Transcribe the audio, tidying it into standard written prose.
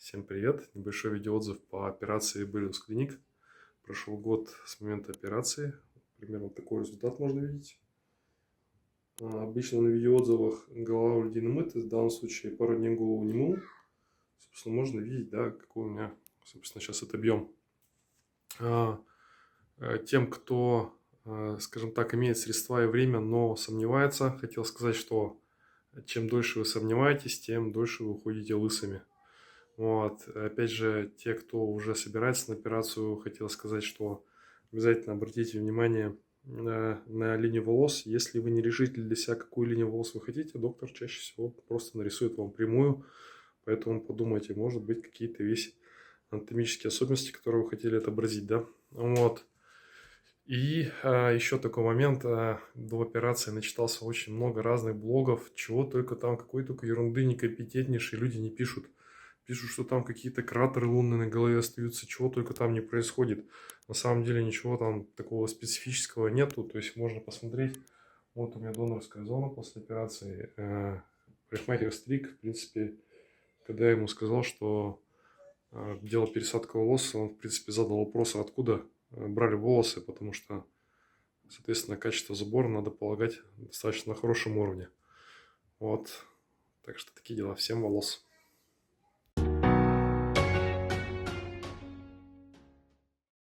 Всем привет! Небольшой видеоотзыв по операции Belius Clinic. Прошел год с момента операции. Примерно такой результат можно видеть. Обычно на видеоотзывах голова у людей намыта. В данном случае пару дней голову не мыл. Собственно, можно видеть, да, какой у меня, собственно, сейчас отобьем. Тем, кто, скажем так, имеет средства и время, но сомневается, хотел сказать, что чем дольше вы сомневаетесь, тем дольше вы уходите лысыми. Вот. Опять же, те, кто уже собирается на операцию, хотел сказать, что обязательно обратите внимание на линию волос. Если вы не решите для себя, какую линию волос вы хотите, доктор чаще всего просто нарисует вам прямую. Поэтому подумайте, может быть, какие-то есть анатомические особенности, которые вы хотели отобразить, да? Вот. И еще такой момент, до операции начитался очень много разных блогов, чего только там, какой только ерунды некомпетентнейшие люди не пишут. Пишут, что там какие-то кратеры лунные на голове остаются, чего только там не происходит. На самом деле ничего там такого специфического нету, то есть можно посмотреть. Вот у меня донорская зона после операции. Парикмахер стриг, в принципе, когда я ему сказал, что делал пересадку волос, он, в принципе, задал вопрос, откуда брали волосы, потому что, соответственно, качество забора, надо полагать, достаточно на хорошем уровне. Вот, так что такие дела. Всем волос.